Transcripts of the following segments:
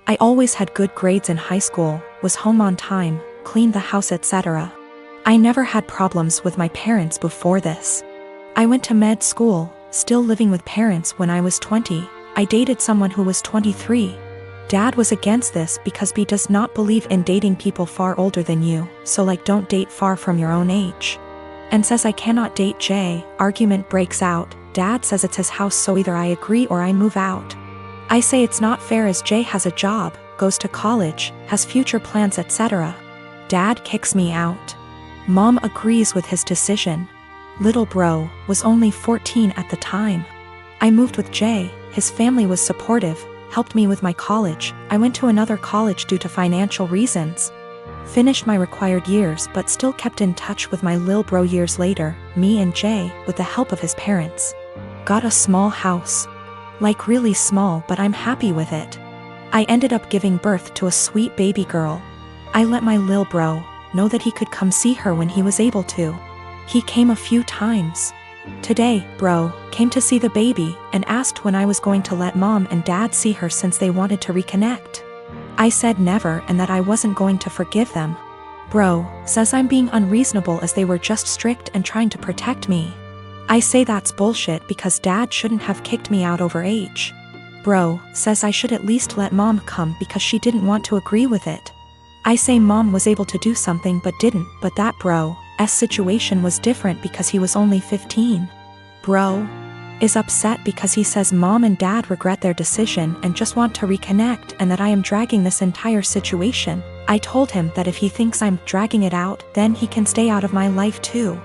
I always had good grades in high school, was home on time, cleaned the house, etc. I never had problems with my parents before this. I went to med school, still living with parents when I was 20. I dated someone who was 23. Dad was against this because he does not believe in dating people far older than you, so like don't date far from your own age. And says I cannot date Jay. Argument breaks out. Dad says it's his house, so either I agree or I move out. I say it's not fair as Jay has a job, goes to college, has future plans, etc. Dad kicks me out. Mom agrees with his decision. Little bro was only 14 at the time. I moved with Jay. His family was supportive, helped me with my college. I went to another college due to financial reasons. Finished my required years but still kept in touch with my lil bro years later. Me and Jay, with the help of his parents, got a small house. Like really small, but I'm happy with it. I ended up giving birth to a sweet baby girl. I let my lil bro know that he could come see her when he was able to. He came a few times. Today, bro came to see the baby and asked when I was going to let mom and dad see her since they wanted to reconnect. I said never and that I wasn't going to forgive them. Bro says I'm being unreasonable as they were just strict and trying to protect me. I say that's bullshit because dad shouldn't have kicked me out over age. Bro says I should at least let mom come because she didn't want to agree with it. I say mom was able to do something but didn't, but that bro's situation was different because he was only 15. Bro is upset because he says mom and dad regret their decision and just want to reconnect and that I am dragging this entire situation. I told him that if he thinks I'm dragging it out, then he can stay out of my life too.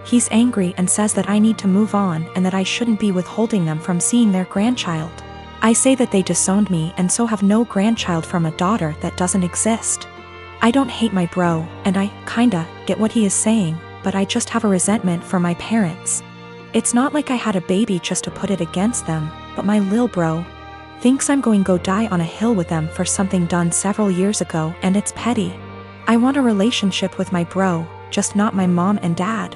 He's angry and says that I need to move on and that I shouldn't be withholding them from seeing their grandchild. I say that they disowned me and so have no grandchild from a daughter that doesn't exist. I don't hate my bro, and I kinda get what he is saying, but I just have a resentment for my parents. It's not like I had a baby just to put it against them, but my lil bro thinks I'm going to go die on a hill with them for something done several years ago, and it's petty. I want a relationship with my bro, just not my mom and dad.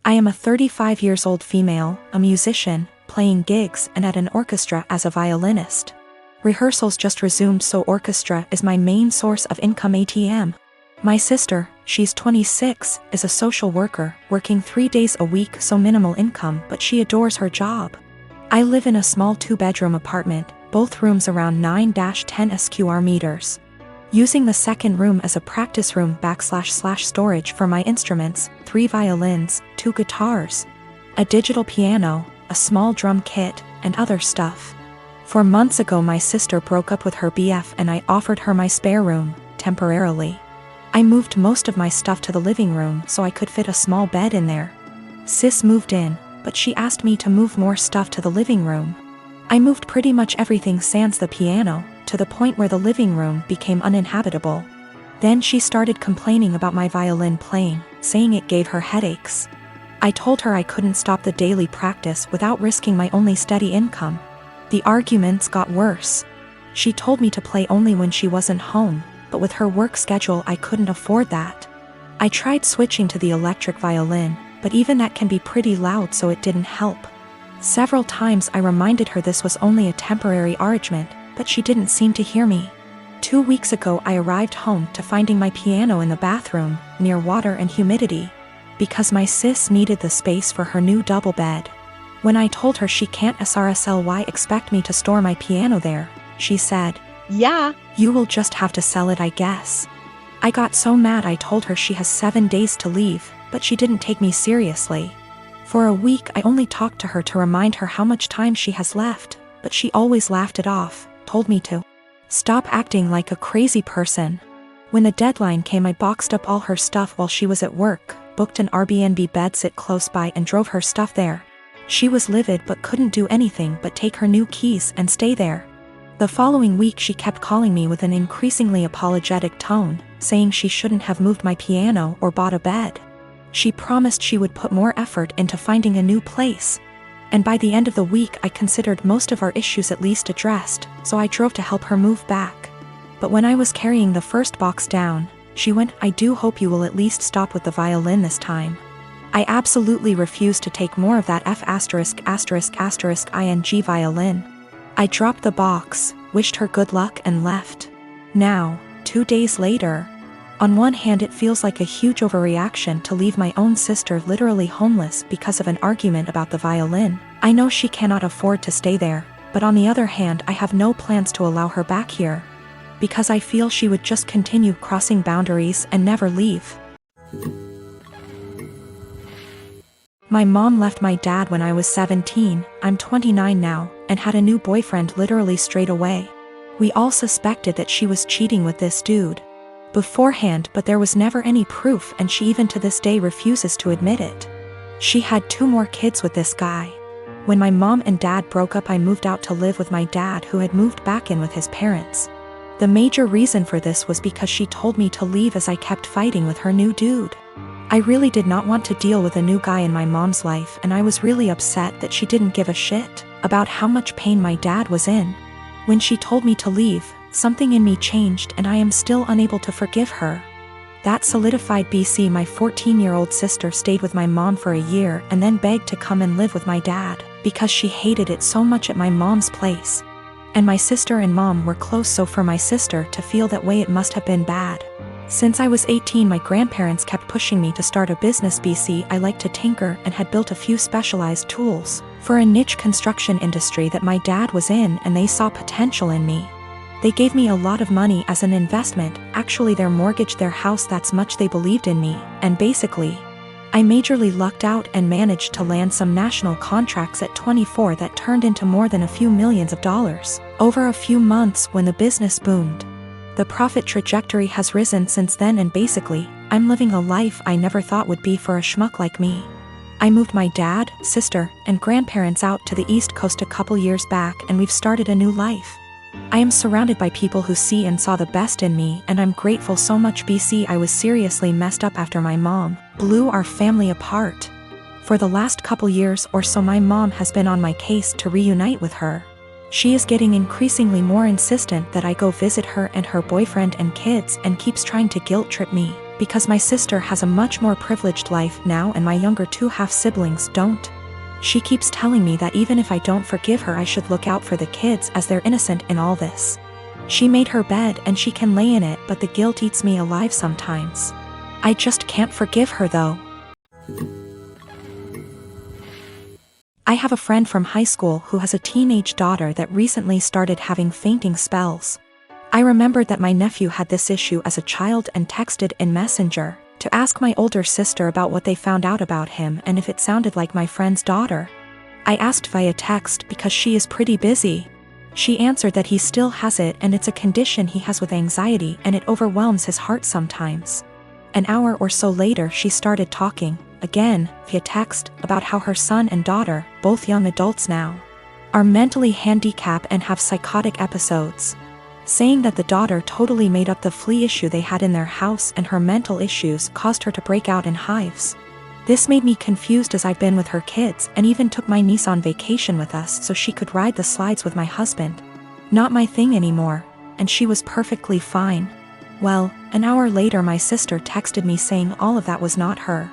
I am a 35 years old female, a musician, playing gigs and at an orchestra as a violinist. Rehearsals just resumed, so orchestra is my main source of income. ATM. My sister, she's 26, is a social worker, working 3 days a week, so minimal income, but she adores her job. I live in a small 2-bedroom apartment, both rooms around 9-10 square meters. Using the second room as a practice room / storage for my instruments, 3 violins, 2 guitars, a digital piano, a small drum kit, and other stuff. 4 months ago my sister broke up with her BF and I offered her my spare room, temporarily. I moved most of my stuff to the living room so I could fit a small bed in there. Sis moved in, but she asked me to move more stuff to the living room. I moved pretty much everything sans the piano, to the point where the living room became uninhabitable. Then she started complaining about my violin playing, saying it gave her headaches. I told her I couldn't stop the daily practice without risking my only steady income. The arguments got worse. She told me to play only when she wasn't home, but with her work schedule I couldn't afford that. I tried switching to the electric violin, but even that can be pretty loud, so it didn't help. Several times I reminded her this was only a temporary arrangement, but she didn't seem to hear me. 2 weeks ago I arrived home to finding my piano in the bathroom, near water and humidity, because my sis needed the space for her new double bed. When I told her she can't SRSLY expect me to store my piano there, she said, "Yeah, you will just have to sell it, I guess." I got so mad I told her she has 7 days to leave, but she didn't take me seriously. For a week I only talked to her to remind her how much time she has left, but she always laughed it off, told me to stop acting like a crazy person. When the deadline came I boxed up all her stuff while she was at work, booked an Airbnb bedsit close by and drove her stuff there. She was livid but couldn't do anything but take her new keys and stay there. The following week she kept calling me with an increasingly apologetic tone, saying she shouldn't have moved my piano or bought a bed. She promised she would put more effort into finding a new place. And by the end of the week I considered most of our issues at least addressed, so I drove to help her move back. But when I was carrying the first box down, she went, "I do hope you will at least stop with the violin this time." I absolutely refused to take more of that ing violin. I dropped the box, wished her good luck and left. Now, 2 days later. On one hand, it feels like a huge overreaction to leave my own sister literally homeless because of an argument about the violin. I know she cannot afford to stay there, but on the other hand, I have no plans to allow her back here, because I feel she would just continue crossing boundaries and never leave. My mom left my dad when I was 17, I'm 29 now, and had a new boyfriend literally straight away. We all suspected that she was cheating with this dude beforehand, but there was never any proof, and she even to this day refuses to admit it. She had 2 more kids with this guy. When my mom and dad broke up, I moved out to live with my dad, who had moved back in with his parents. The major reason for this was because she told me to leave as I kept fighting with her new dude. I really did not want to deal with a new guy in my mom's life, and I was really upset that she didn't give a shit about how much pain my dad was in. When she told me to leave, something in me changed, and I am still unable to forgive her. That solidified BC. My 14-year-old sister stayed with my mom for a year and then begged to come and live with my dad because she hated it so much at my mom's place. And my sister and mom were close, so for my sister to feel that way, it must have been bad. Since I was 18, my grandparents kept pushing me to start a business. BC. I liked to tinker and had built a few specialized tools for a niche construction industry that my dad was in, and they saw potential in me. They gave me a lot of money as an investment. Actually, their mortgaged their house, that's much they believed in me, and basically, I majorly lucked out and managed to land some national contracts at 24 that turned into more than a few millions of dollars over a few months when the business boomed. The profit trajectory has risen since then, and basically, I'm living a life I never thought would be for a schmuck like me. I moved my dad, sister, and grandparents out to the East Coast a couple years back, and we've started a new life. I am surrounded by people who see and saw the best in me, and I'm grateful so much. BC. I was seriously messed up after my mom blew our family apart. For the last couple years or so, my mom has been on my case to reunite with her. She is getting increasingly more insistent that I go visit her and her boyfriend and kids, and keeps trying to guilt trip me because my sister has a much more privileged life now and my younger 2 half-siblings don't. She keeps telling me that even if I don't forgive her, I should look out for the kids as they're innocent in all this. She made her bed and she can lay in it, but the guilt eats me alive sometimes. I just can't forgive her though. I have a friend from high school who has a teenage daughter that recently started having fainting spells. I remembered that my nephew had this issue as a child and texted in Messenger to ask my older sister about what they found out about him and if it sounded like my friend's daughter. I asked via text because she is pretty busy. She answered that he still has it and it's a condition he has with anxiety and it overwhelms his heart sometimes. An hour or so later, she started talking, again, via text, about how her son and daughter, both young adults now, are mentally handicapped and have psychotic episodes, saying that the daughter totally made up the flea issue they had in their house and her mental issues caused her to break out in hives. This made me confused as I've been with her kids and even took my niece on vacation with us so she could ride the slides with my husband. Not my thing anymore, and she was perfectly fine. Well, an hour later my sister texted me saying all of that was not her.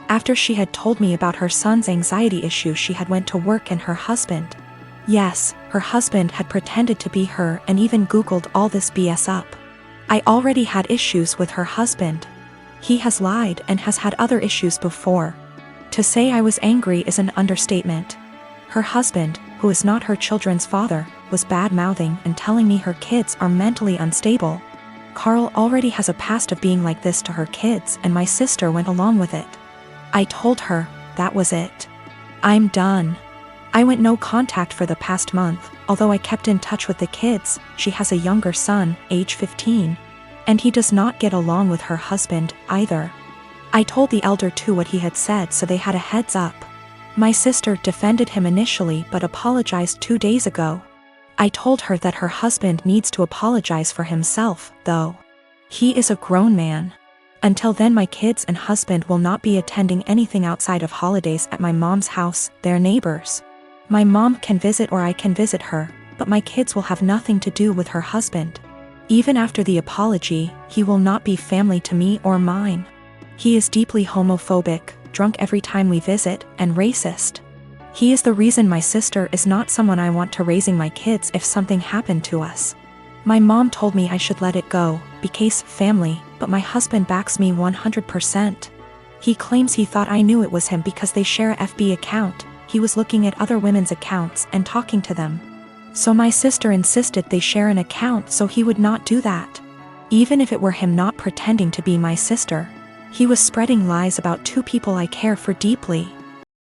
After she had told me about her son's anxiety issue, she had went to work and her husband. Yes, her husband had pretended to be her and even Googled all this BS up. I already had issues with her husband. He has lied and has had other issues before. To say I was angry is an understatement. Her husband, who is not her children's father, was bad-mouthing and telling me her kids are mentally unstable. Carl already has a past of being like this to her kids, and my sister went along with it. I told her, that was it. I'm done. I went no contact for the past month, although I kept in touch with the kids. She has a younger son, age 15, and he does not get along with her husband, either. I told the elder too what he had said, so they had a heads up. My sister defended him initially but apologized 2 days ago. I told her that her husband needs to apologize for himself, though. He is a grown man. Until then, my kids and husband will not be attending anything outside of holidays at my mom's house, their neighbors. My mom can visit or I can visit her, but my kids will have nothing to do with her husband. Even after the apology, he will not be family to me or mine. He is deeply homophobic, drunk every time we visit, and racist. He is the reason my sister is not someone I want to raising my kids if something happened to us. My mom told me I should let it go, because family, but my husband backs me 100%. He claims he thought I knew it was him because they share a FB account. He was looking at other women's accounts and talking to them. So my sister insisted they share an account so he would not do that. Even if it were him not pretending to be my sister. He was spreading lies about two people I care for deeply.